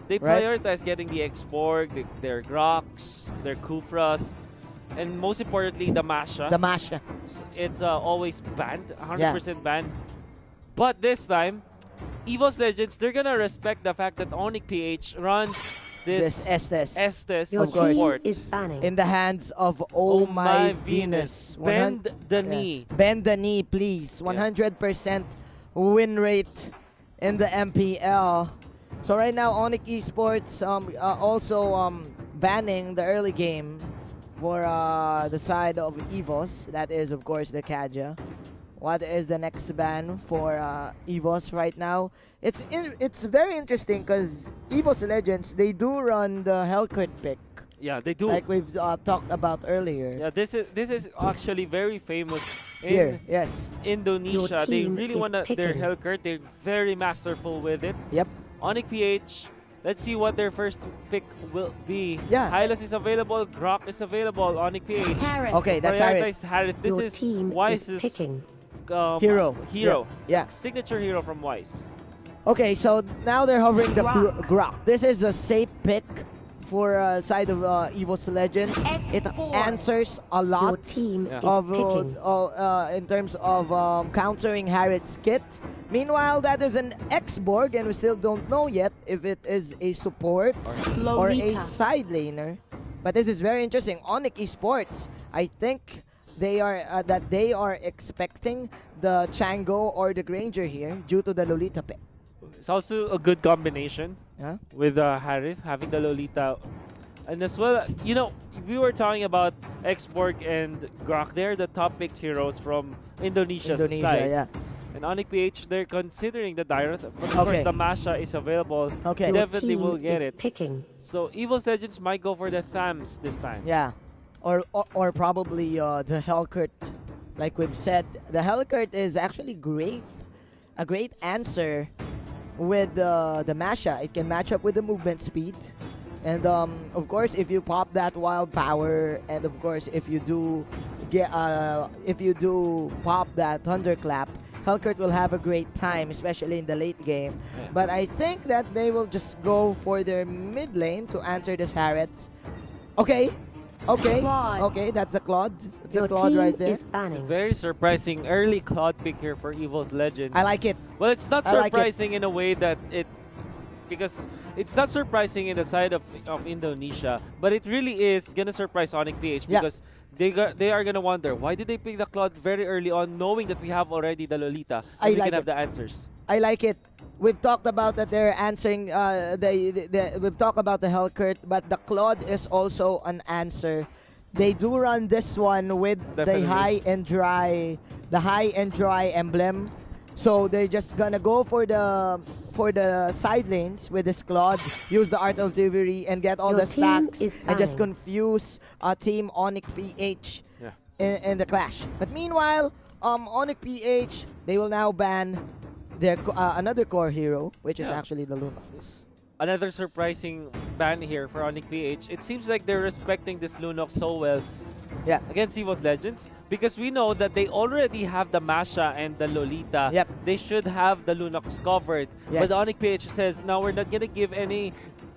They right? prioritize getting the X-Borg, their Grox, their Kufras, and most importantly, the Masha. The Masha. It's always banned, 100% banned. But this time, Evos Legends, they're gonna respect the fact that Onic PH runs this Estes Your support. team is banning. In the hands of Oh My Venus. Bend the knee. Bend the knee, please. 100% win rate in the MPL. So right now, Onic Esports also banning the early game for the side of Evos. That is, of course, the Kaja. What is the next ban for Evos right now? It's very interesting because Evos Legends, they do run the Hellcrit pick. Yeah, they do. Like we've talked about earlier. Yeah, this is actually very famous in Here, yes. Indonesia. They team really is want their picking. Hellcurt. They're very masterful with it. Yep. Onic PH, let's see what their first pick will be. Yeah. Hylas is available, Grok is available, Onic PH. Harris. Okay, that's Harith. Prioritize Harith. This Your is team is Wise's picking. Hero. Hero. Yeah. Signature hero from Wise. Okay, so now they're hovering the Grok. This is a safe pick for side of Evos Legends. It answers a Your lot team is of picking. in terms of countering Harith's kit. Meanwhile, that is an X-Borg, and we still don't know yet if it is a support or a Lolita. side laner. But this is very interesting. Onic Esports, I think they are expecting the Chango or the Granger here due to the Lolita pick. It's also a good combination Huh? with Harith having the Lolita. And as well, you know, we were talking about X-Borg and Grok. They're the top picked heroes from Indonesia's side. Yeah. And Onic PH, they're considering the Dyrith, but of course the Masha is available. Okay. Your Definitely team will get is it. Picking. So Evos Legends might go for the Thams this time. Yeah. Or probably the Hellcurt. Like we've said, the Hellcurt is actually great. A great answer with the Masha. It can match up with the movement speed. And of course, if you pop that wild power, and of course, if you do pop that thunderclap, Hellcurt will have a great time, especially in the late game. Yeah. But I think that they will just go for their mid lane to answer this Harith. Okay. Claude. Okay, that's a Claude. It's Your a Claude team right there. is banning. Very surprising early Cloud pick here for Evos Legends. I like it. Well, it's not I like it. surprising in a way that because it's not surprising in the side of Indonesia, but it really is gonna surprise Onic PH Yeah. because they are gonna wonder why did they pick the Cloud very early on, knowing that we have already the Lolita I and we like can have it. the answers. I like it. We've talked about that they're answering. We've talked about the Hellcurt, but the Claude is also an answer. They do run this one with Definitely. the high and dry emblem. So they're just gonna go for the side lanes with this Claude, use the Art of Thievery and get all Your the team stacks is and just banning. confuse Team Onic PH Yeah. in the clash. But meanwhile, Onic PH, they will now ban their another core hero, which is Yeah. actually the Lunox. Another surprising ban here for Onic PH. It seems like they're respecting this Lunox so well Yeah. against Evos Legends because we know that they already have the Masha and the Lolita. Yep. They should have the Lunox covered. Yes. But Onic PH says, no, we're not gonna give any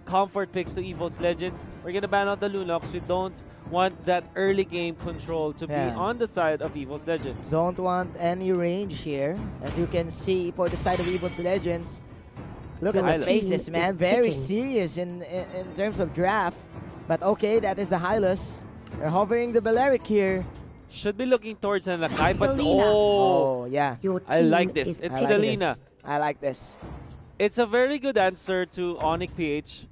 comfort picks to Evos Legends. We're gonna ban out the Lunox. We don't want that early game control to Yeah. be on the side of Evos Legends. Don't want any range here. As you can see for the side of Evos Legends. Look at Hylas. the faces, Team man. is Very picking. serious in terms of draft. But okay, that is the Hylas. They're hovering the Balearic here. Should be looking towards an Lakai, but Selena. oh, Oh, yeah. Your I team like this. is It's I like Selena. I like this. It's a very good answer to Onic PH.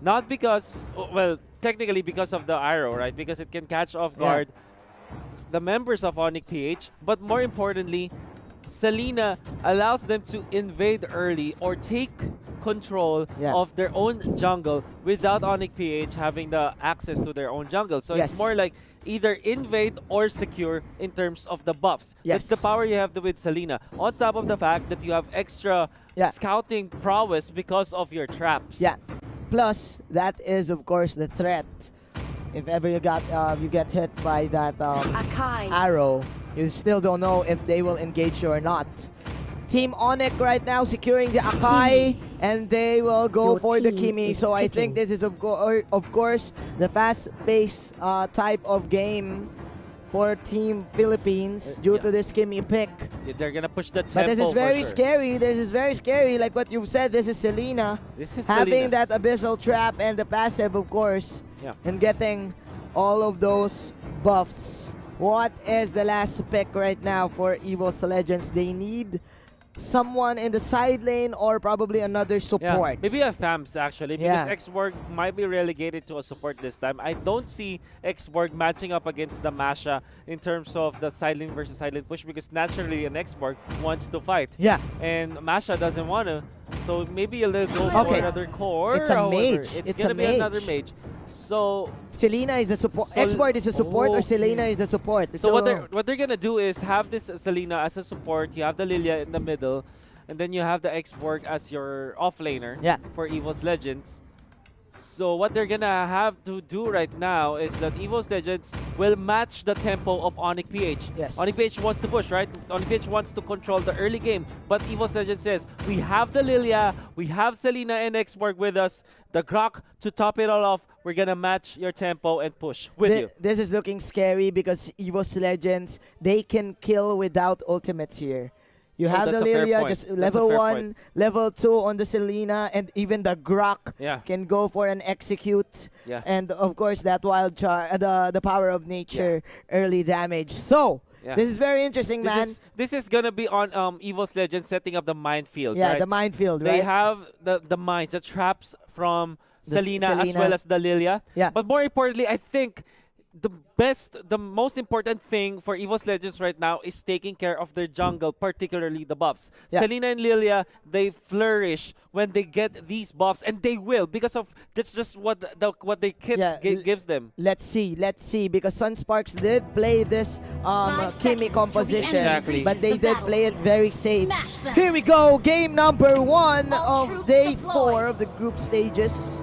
Not because, well, technically because of the arrow, right? Because it can catch off Yeah. guard the members of Onic PH. But more importantly, Selena allows them to invade early or take control Yeah. of their own jungle without Onic PH having the access to their own jungle. So Yes. it's more like either invade or secure in terms of the buffs. Yes. That's the power you have with Selena. On top of the fact that you have extra Yeah. scouting prowess because of your traps. Yeah. Plus, that is of course the threat. If ever you get hit by that Akai. arrow, you still don't know if they will engage you or not. Team Onic right now securing the Akai, and they will go Your for the team Kimi. is So I think picking. this is of course the fast-paced type of game for Team Philippines due to this Kimi pick. They're gonna push the tempo. But this is very for sure. scary. This is very scary. Like what you've said, this is Selena This is having Selena. that abyssal trap and the passive, of course, Yeah. and getting all of those buffs. What is the last pick right now for Evos Legends? They need someone in the side lane or probably another support. Yeah, maybe a Thams actually, Yeah. because Xborg might be relegated to a support this time. I don't see Xborg matching up against the Masha in terms of the side lane versus side lane push, because naturally an Xborg wants to fight. Yeah. And Masha doesn't want to. So maybe a little go Okay. for another core. It's a however. mage. It's It's gonna a be another mage. mage. So Selena is the support. So- Xboard is the support or Okay. Selena is the support. So what they're gonna do is have this Selena as a support. You have the Lilia in the middle, and then you have the Xborg as your offlaner. Yeah. For Evos Legends. So what they're gonna have to do right now is that Evos Legends will match the tempo of Onic PH. Yes. Onic PH wants to push, right? Onic PH wants to control the early game, but Evos Legends says, we have the Lilia, we have Selena and Xborg with us, the Grok to top it all off. We're gonna match your tempo and push with you. This is looking scary because Evos Legends, they can kill without ultimates here. You have the that's a fair Lilia, point. just That's a level fair 1, point. level 2 on the Selena, and even the Grok Yeah. can go for an execute. Yeah. And of course, that wild the power of nature, early damage. So, Yeah. this is very interesting, man. This is gonna be on Evos Legends setting up the minefield. Yeah, right? the minefield, They right? have the mines, the traps from The Selena as Selena. well as the Lilia. Yeah. But more importantly, I think the most important thing for Evos Legends right now is taking care of their jungle, particularly the buffs. Yeah. Selena and Lilia, they flourish when they get these buffs, and they will, because of that's just what the kit Yeah, gives them. Let's see, because Sunsparks did play this Kimi 5 seconds till the composition, enemy Exactly. but reaches they the did play it battlefield. very safe. Smash them. Here we go, game number 1 All of troops day deployed. 4 of the group stages.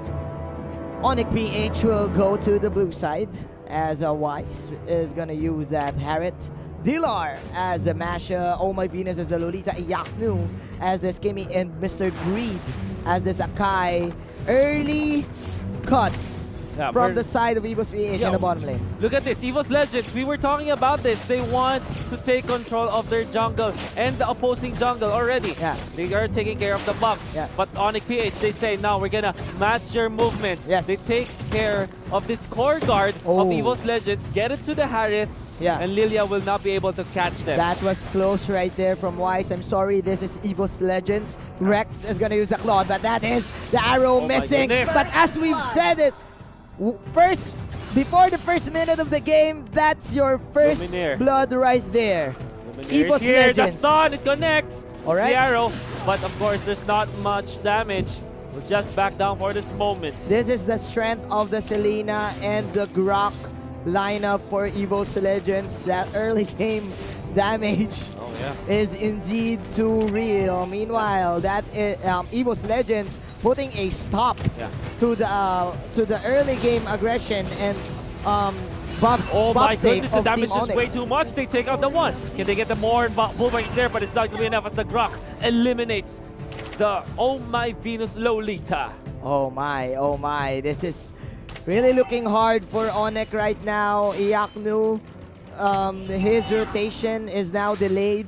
Onic PH will go to the blue side as Wise is gonna use that Harriet. Dilar as the Masha, Oh My Venus as the Lolita, Iyaknu as the Skimmy, and Mr. Greed as the Sakai. Early cut Yeah, from we're- the side of Evos PH in Yo. the bottom lane. Look at this, Evos Legends. We were talking about this. They want to take control of their jungle and the opposing jungle already. Yeah. They are taking care of the buffs. Yeah. But Onic PH, they say, now we're gonna match your movements. Yes. They take care of this core guard Oh. of Evos Legends, get it to the Harith, Yeah. and Lilia will not be able to catch them. That was close right there from Wise. I'm sorry, this is Evos Legends. Rekt is gonna use the Claw, but that is the arrow Oh my missing. goodness. But as we've said it, before the first minute of the game, that's your first Luminaire. blood right there. Luminaire Evos is here, the Legends. stun, it connects. All right. The arrow, but of course there's not much damage. We'll just back down for this moment. This is the strength of the Selena and the Grok lineup for Evos Legends. That early game damage Oh yeah. is indeed too real. Meanwhile, that is, Evos Legends putting a stop Yeah. to the early game aggression and buffs. Oh buff my tape goodness, the of damage Team is Onic. way too much. They take out the one. Can they get the more boomerangs there? But it's not going to be enough as the Grok eliminates the Oh My Venus Lolita. Oh my, this is really looking hard for Onic right now. Iyaknu, his rotation is now delayed,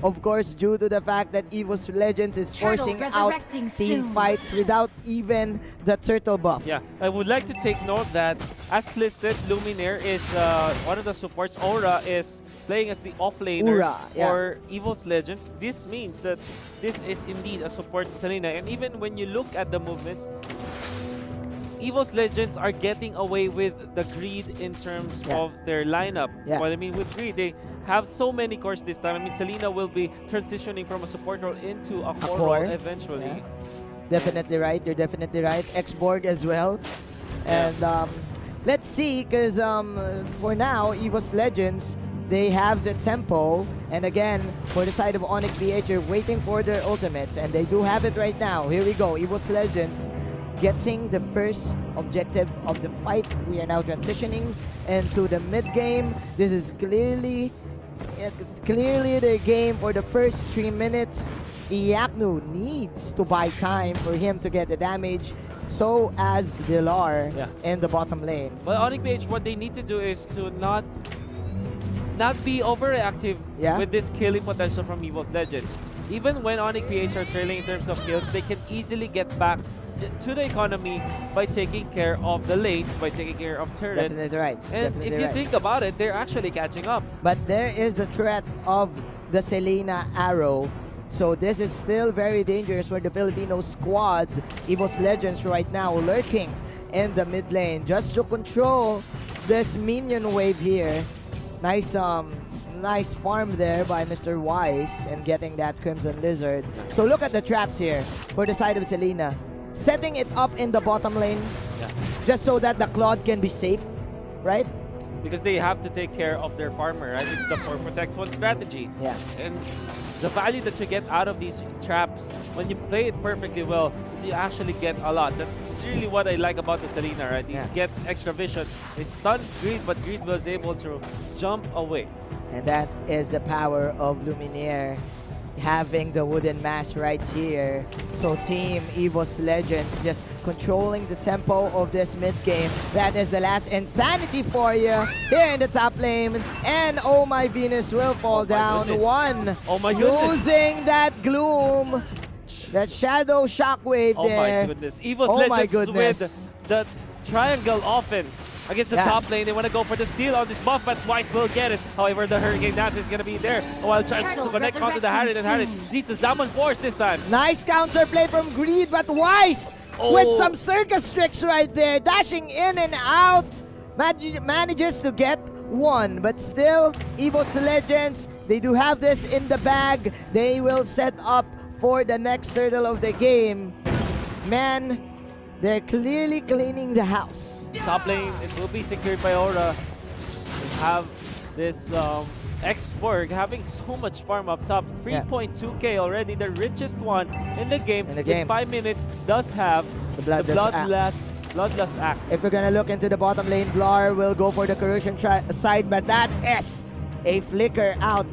of course, due to the fact that Evos Legends is Turtle forcing out resurrecting team soon. fights without even the turtle buff. Yeah, I would like to take note that as listed, Luminaire is one of the supports. Aura is playing as the offlaner Ura, yeah. for Evos Legends. This means that this is indeed a support Selena. And even when you look at the movements, Evos Legends are getting away with the greed in terms Yeah. of their lineup. Yeah. Well, I mean, with greed, they have so many cores this time. I mean, Selena will be transitioning from a support role into a core core, role eventually. yeah. Definitely right. You're definitely right. Xborg as well. And let's see, because for now, Evos Legends, they have the tempo. And again, for the side of Onic BH, you're waiting for their ultimates. And they do have it right now. Here we go. Evos Legends getting the first objective of the fight. We are now transitioning into the mid game. This is clearly the game for the first 3 minutes. Iaknu needs to buy time for him to get the damage, so as Dilar in the bottom lane. But Onic PH, what they need to do is to not be overreactive with this killing potential from Evos Legends. Even when Onic PH are trailing in terms of kills, they can easily get back to the economy by taking care of the lanes, by taking care of turrets. Definitely right. And if you think about it, they're actually catching up. But there is the threat of the Selena arrow. So this is still very dangerous for the Filipino squad. Evos Legends right now lurking in the mid lane just to control this minion wave here. Nice nice farm there by Mr. Wise and getting that Crimson Lizard. So look at the traps here for the side of Selena. Setting it up in the bottom lane just so that the Claude can be safe, right? Because they have to take care of their farmer, right? It's the 4 protects 1 strategy. Yeah. And the value that you get out of these traps, when you play it perfectly well, you actually get a lot. That's really what I like about the Selena, right? You get extra vision. They stunned Greed, but Greed was able to jump away. And that is the power of Luminaire having the wooden mask right here. So Team Evos Legends just controlling the tempo of this mid game. That is the last insanity for you here in the top lane. And Oh My Venus will fall down. One. Oh my goodness. Losing that gloom. That shadow shockwave there. Oh my goodness. Evos Legends with the triangle offense against the top lane. They want to go for the steal on this buff, but Weiss will get it. However, the Hurricane Dance is going to be there while trying to connect onto the Harriet, and Harriet needs a Diamond Force this time. Nice counterplay from Greed, but Weiss with some circus tricks right there, dashing in and out, manages to get one. But still, Evos Legends, they do have this in the bag. They will set up for the next turtle of the game. Man, they're clearly cleaning the house. Top lane, it will be secured by Aura. We have this X-Borg having so much farm up top. 3.2k already, the richest one in the game. In 5 minutes, does have the Bloodlust Axe. If we're gonna look into the bottom lane, Blar will go for the corrosion side, but that is a flicker out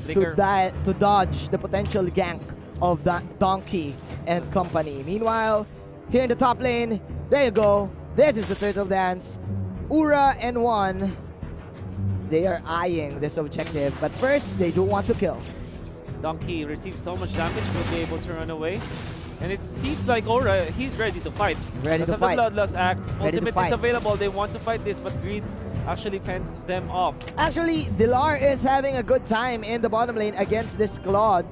to dodge the potential gank of that Donkey and company. Meanwhile, here in the top lane, there you go. This is the turtle dance. Ura and One, they are eyeing this objective, but first they do want to kill. Donkey receives so much damage, will be able to run away. And it seems like Aura, he's ready to fight. Ready to fight. The Bloodlust Axe, ultimate is available. They want to fight this, but Greed actually fends them off. Actually, Dilar is having a good time in the bottom lane against this Claude,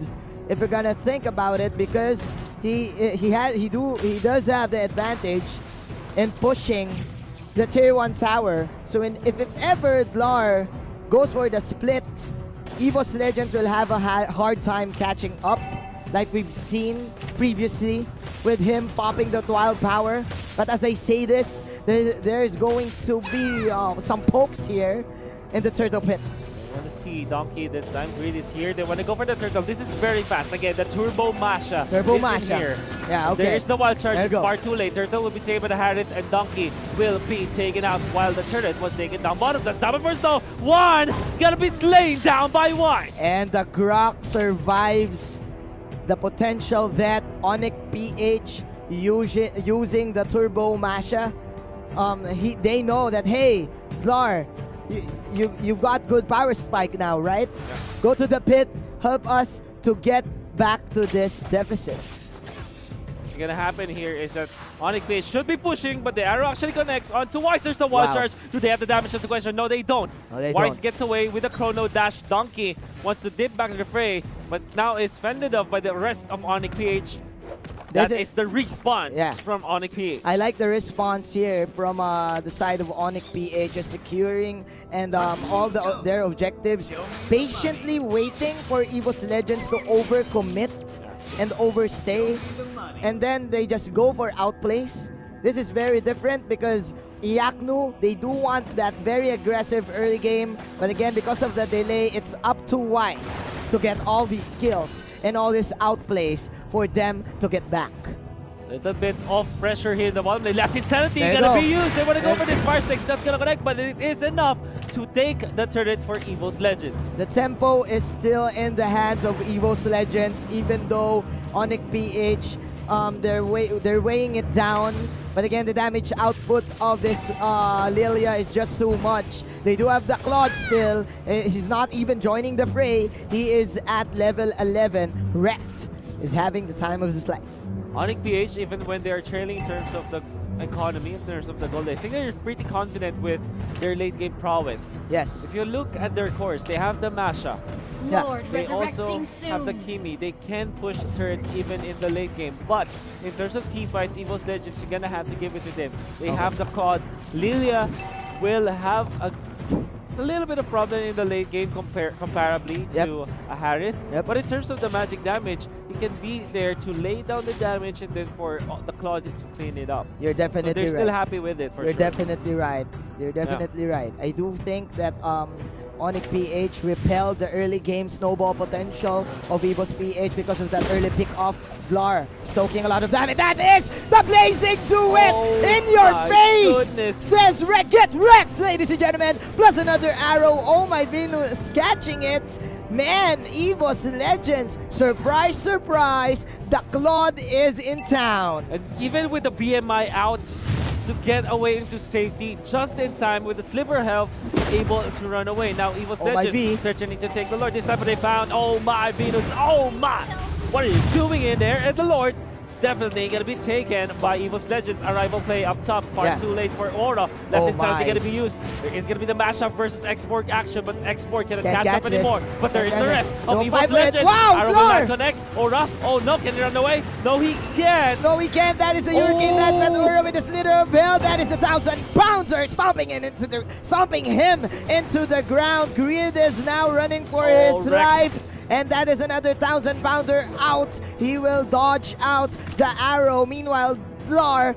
if you're gonna think about it, because he does have the advantage in pushing the tier 1 tower. So if ever Dlar goes for the split, Evos Legends will have a hard time catching up, like we've seen previously with him popping the wild power. But as I say this, there is going to be some pokes here in the turtle pit. I want to see Donkey this time. Greed is here. They want to go for the turtle. This is very fast. Again, the Turbo Masha. Turbo Masha. Here. Yeah, okay. There is the wild charge. It's far too late. Turtle will be taken by the Harriet, and Donkey will be taken out while the turret was taken down bottom. The Summer First though. One gonna be slain down by Wise. And the Grok survives the potential that Onic PH using the Turbo Masha. They know that, hey, Dlar, you've got good power spike now, right? Yeah. Go to the pit, help us to get back to this deficit. What's gonna happen here is that Onic PH should be pushing, but the arrow actually connects onto Wise. There's the wild charge. Do they have the damage of the question? No, they don't. Wise gets away with a chrono dash. Donkey wants to dip back in the fray, but now is fended off by the rest of Onic PH. That is the response from Onic PH. I like the response here from the side of Onic PH, just securing and all their objectives, patiently waiting for Evos Legends to overcommit and overstay, and then they just go for outplays. This is very different because Iaknu, they do want that very aggressive early game, but again, because of the delay, it's up to Wise to get all these skills and all these outplays for them to get back. Little bit of pressure here in the bottom lane. Last Insanity There you gonna go. be used. They wanna go for this Fire Sticks. That's gonna connect, but it is enough to take the turret for Evos Legends. The tempo is still in the hands of Evos Legends, even though Onic PH, they're weighing it down. But again, the damage output of this Lilia is just too much. They do have the Claude still. He's not even joining the fray. He is at level 11. Wrecked is having the time of his life. Onic PH, even when they are trailing in terms of the economy, in terms of the gold, I think they're pretty confident with their late game prowess. Yes. If you look at their cores, they have the Masha. Yeah. Lord, They also resurrecting soon. have the Kimi. They can push turrets even in the late game. But in terms of team fights, Evos Legends, you're gonna have to give it to them. They have the Claude. Lilia will have a little bit of problem in the late game comparably to a Harith. But in terms of the magic damage, he can be there to lay down the damage and then for the Claude to clean it up. You're So definitely they're right. still happy with it for You're sure. definitely right. You're definitely right. I do think that Onic PH repelled the early game snowball potential of Evos PH because of that early pick off. Vlar soaking a lot of damage. That is the blazing duet in your my face! goodness. Says get wrecked, ladies and gentlemen. Plus another arrow. Oh my Venus, catching it. Man, Evos Legends, surprise, surprise, the Claude is in town. And even with the BMI out to get away into safety just in time with the sliver health, able to run away. Now Evos Oh my V. Legends threatening to take the Lord. This time they found, oh my Venus, oh my! What are you doing in there? And the Lord definitely gonna be taken by Evos Legends. Arrival play up top, far too late for Aura. Last Insanity gonna be used. There is gonna be the mashup versus Export action, but Export cannot catch up anymore. But there is the rest of Evos Legends. Wow, Arrow will not connect. Aura, oh no, can he run away? No, he can't. No, he can't. That is a Hurricane Dance, but Aura with a slither of hell. That is a 1,000-pounder, stomping him into the ground. Grid is now running for his life. And that is another 1,000-pounder out. He will dodge out the arrow. Meanwhile, Vlar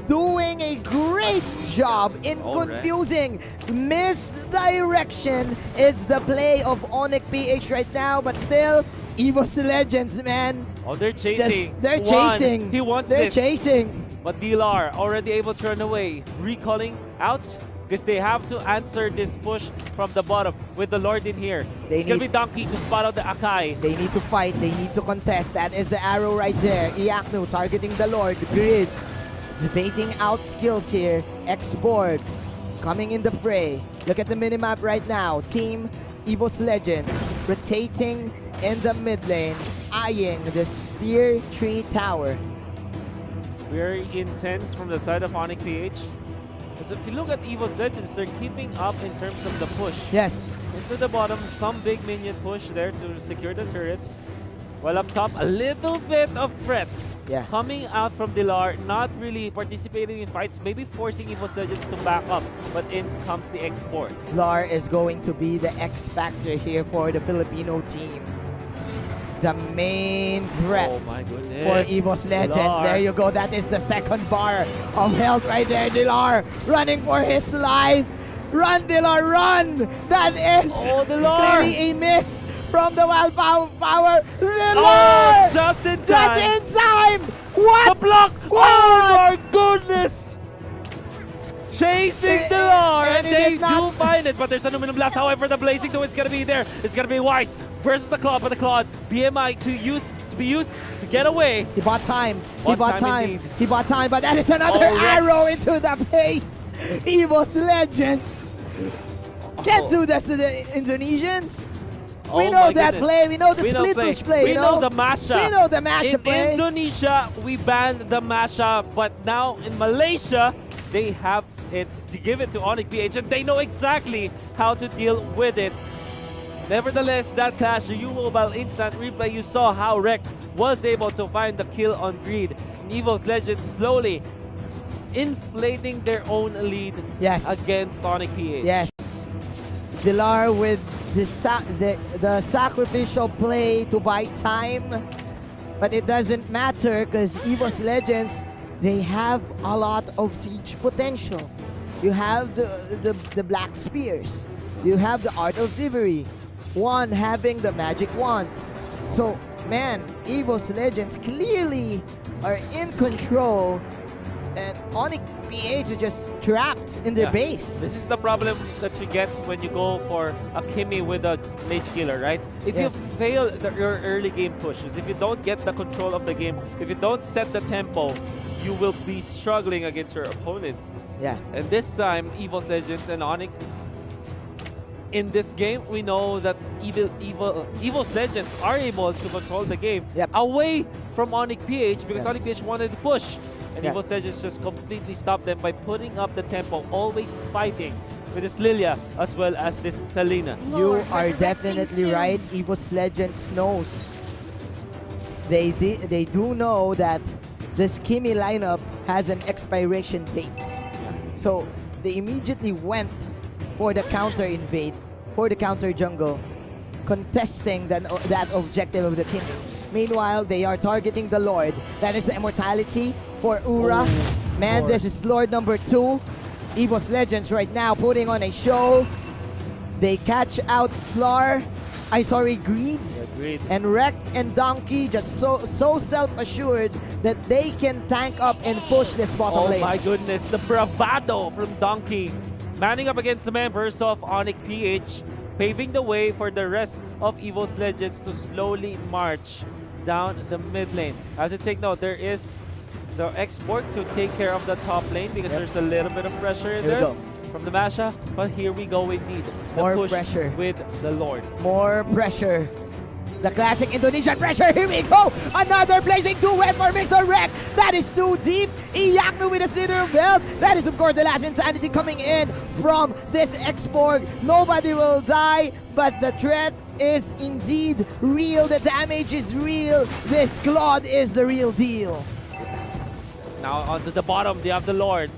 doing a great job in confusing. Misdirection is the play of Onic PH right now, but still, Evos Legends, man. Oh, they're chasing. They're chasing. He wants They're this. chasing. But Dilar already able to run away. Recalling out because they have to answer this push from the bottom with the Lord in here. It's going to be Donkey to spot out the Akai. They need to fight. They need to contest. That is the arrow right there. Iaknu targeting the Lord. Grid is baiting out skills here. X-Board coming in the fray. Look at the minimap right now. Team Evos Legends rotating in the mid lane, eyeing the Tier 3 tower. It's very intense from the side of Onic PH. So if you look at Evos Legends, they're keeping up in terms of the push. Yes. Into the bottom, some big minion push there to secure the turret. While up top, a little bit of threats coming out from Dilar, not really participating in fights, maybe forcing Evos Legends to back up, but in comes the Export. Vlar is going to be the X factor here for the Filipino team. The main threat for Evos Legends. Dilar. There you go. That is the second bar of health right there. Dilar running for his life. Run, Dilar, run! That is clearly a miss from the wild power. Dilar! Oh, just in time! Just in time! What? The block! What? Oh my goodness! Chasing Dilar, and they do find it, but there's an Aluminum Blast. However, the Blazing Two is gonna be there. It's gonna be Wise versus the Claude, but the Claude, BMI to be used to get away. He bought time. He bought time. Indeed. He bought time, but that is another arrow into the face. Evos Legends. Can't do this to the Indonesians. We know that play. We know the split push play. We know the masha. We know the masha play. In Indonesia, we banned the masha, but now in Malaysia, they have it to give it to Onic PH, and they know exactly how to deal with it. Nevertheless, that clash, the U-Mobile instant replay, you saw how Rex was able to find the kill on Greed. And Evos Legends slowly inflating their own lead against Onic PH. Yes. Dilar with the sacrificial play to buy time. But it doesn't matter because Evos Legends, they have a lot of siege potential. You have the Black Spears. You have the Art of Thievery. One having the Magic Wand. So, man, Evos Legends clearly are in control, and Onic PH is just trapped in their base. This is the problem that you get when you go for a Kimmy with a Mage Killer, right? If you fail your early game pushes, if you don't get the control of the game, if you don't set the tempo, you will be struggling against your opponents. Yeah. And this time, Evos Legends and Onic, in this game, we know that Evos Legends are able to control the game away from Onic PH because Onic PH wanted to push. And Evos Legends just completely stopped them by putting up the tempo, always fighting with this Lilia as well as this Selena. You are definitely right. Evos Legends knows. They do know that this Kimmy lineup has an expiration date. So they immediately went for the counter invade, for the counter jungle, contesting that objective of the Kimmy. Meanwhile, they are targeting the Lord. That is the immortality for Ura. Man, this is Lord number 2. Evos Legends right now putting on a show. They catch out Flar. Greed. And Wreck and Donkey just so self-assured that they can tank up and push this bottom lane. Oh my goodness, the bravado from Donkey. Manning up against the members of Onic PH, paving the way for the rest of Evos Legends to slowly march down the mid lane. I have to take note, there is the export to take care of the top lane because there's a little bit of pressure in there from the Masha, but here we go indeed. The More push pressure with the Lord. More pressure. The classic Indonesian pressure. Here we go. Another blazing duet for Mr. Wreck. That is too deep. Iyaknu with a slither of health. That is, of course, the last insanity coming in from this export. Nobody will die, but the threat is indeed real. The damage is real. This Claude is the real deal. Now onto the bottom, they have the Lord.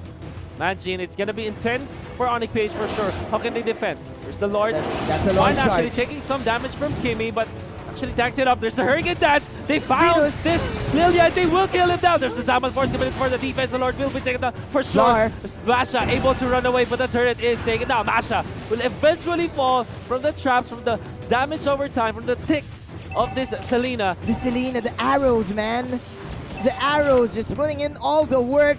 Imagine, it's gonna be intense for Onic PH for sure. How can they defend? There's the Lord. That's the Lord actually taking some damage from Kimmy, but actually tags it up. There's a Hurricane Dance. They found this Lilia, and they will kill him down. There's the Zaman Force coming in for the defense. The Lord will be taken down for sure. Masha able to run away, but the turret is taken down. Masha will eventually fall from the traps, from the damage over time, from the ticks of this Selena. The Selena, the arrows, man. The arrows, just putting in all the work.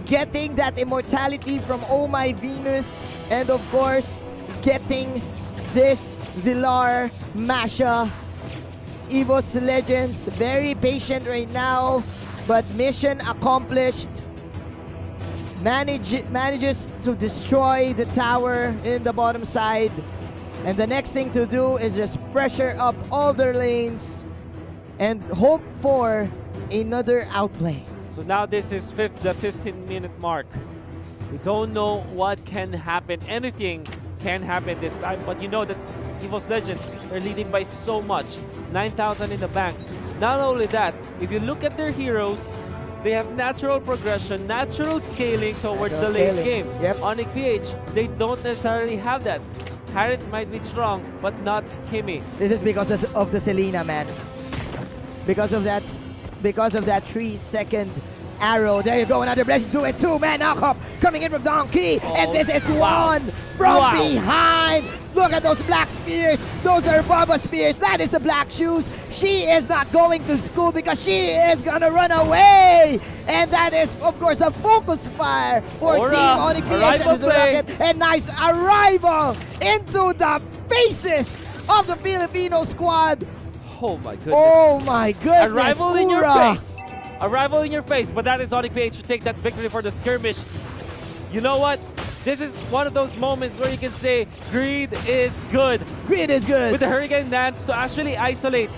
Getting that immortality from Oh My Venus, and of course, getting this Villar Masha. Evos Legends, very patient right now, but mission accomplished. Manages to destroy the tower in the bottom side. And the next thing to do is just pressure up all their lanes and hope for another outplay. So now this is the 15-minute mark. We don't know what can happen. Anything can happen this time, but you know that Evos Legends are leading by so much. 9,000 in the bank. Not only that, if you look at their heroes, they have natural progression, natural scaling towards the late game. Onic PH, they don't necessarily have that. Harriet might be strong, but not Kimmy. This is because of the Selena, man. Because of that 3-second arrow. There you go, another blessing. Do it too, man. Knockup coming in from Donkey. And this is one from behind. Look at those black spears. Those are Baba spears. That is the black shoes. She is not going to school because she is gonna run away. And that is, of course, a focus fire for Team Onic PH. And nice arrival into the faces of the Filipino squad. Oh my goodness. Oh my goodness. Arrival in your face. Arrival in your face. But that is Onic PH to take that victory for the skirmish. You know what? This is one of those moments where you can say greed is good. Greed is good. With the Hurricane Dance to actually isolate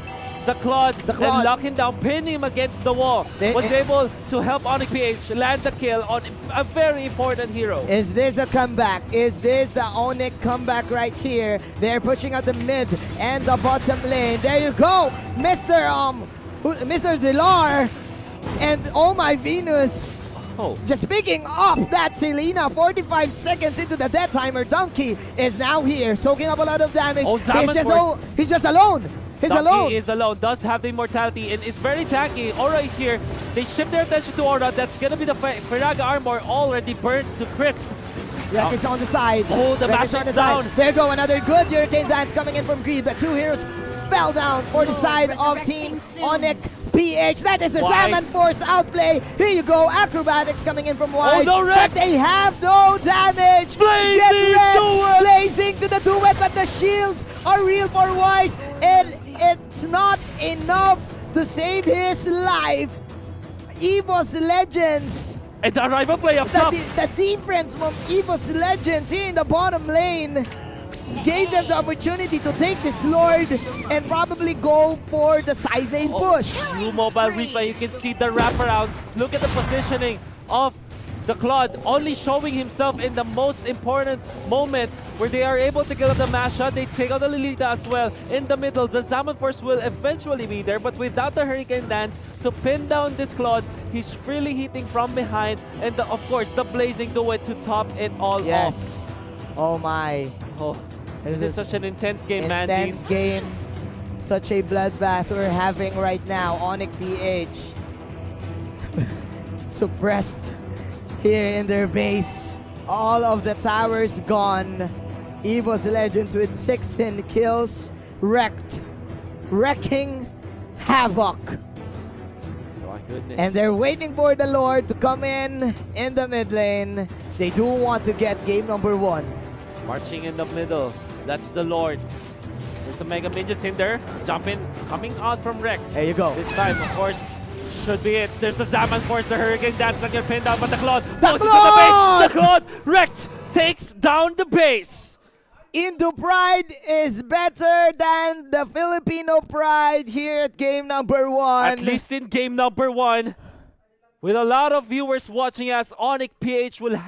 the Claude and lock him down, pin him against the wall. Was able to help Onic PH land the kill on a very important hero. Is this a comeback? Is this the Onic comeback right here? They're pushing out the mid and the bottom lane. There you go, Mr. Dilar and Oh My Venus. Just picking off that Selena, 45 seconds into the death timer. Donkey is now here, soaking up a lot of damage. He's just alone. Donkey is alone, does have the immortality, and is very tanky. Aura is here. They shift their attention to Aura. That's gonna be the Firaga armor already burnt to crisp. Wreck is on the side. Oh, the Masha is down. There go another good Hurricane Dance coming in from Greed. The two heroes fell down for the side of Team Onic PH. That is the Wise. Zaman Force outplay. Here you go. Acrobatics coming in from Wise. no, Rex. But they have no damage. Blazing Get Rex duet. blazing to the duet, but the shields are real for Wise. And it's not enough to save his life. Evos Legends. And the rival play up top. The difference from Evos Legends here in the bottom lane gave them the opportunity to take this Lord and probably go for the side lane push. New mobile replay, you can see the wraparound. Look at the positioning of the Claude, only showing himself in the most important moment where they are able to get out the mash shot. They take out the Lolita as well. In the middle, the Zaman Force will eventually be there, but without the Hurricane Dance to pin down this Claude, he's really hitting from behind. And of course, the Blazing Duet to top it all Yes. Oh my. off. Oh, this is such an intense game, man. Intense game. Such a bloodbath we're having right now. Onic PH. Suppressed here in their base. All of the towers gone. Evos Legends with 16 kills. Wrecking havoc. My goodness. And they're waiting for the Lord to come in the mid lane. They do want to get game number 1. Marching in the middle. That's the Lord. There's the Mega Ninjas in there. Jumping, coming out from Rex. There you go. This time, of course, should be it. There's the Zaman Force, the Hurricane Dance that get pinned down, but the Claude The goes into the base. The Claude, Rex takes down the base. Indo Pride is better than the Filipino Pride here at game number 1. At least in game number 1. With a lot of viewers watching us, Onic PH will have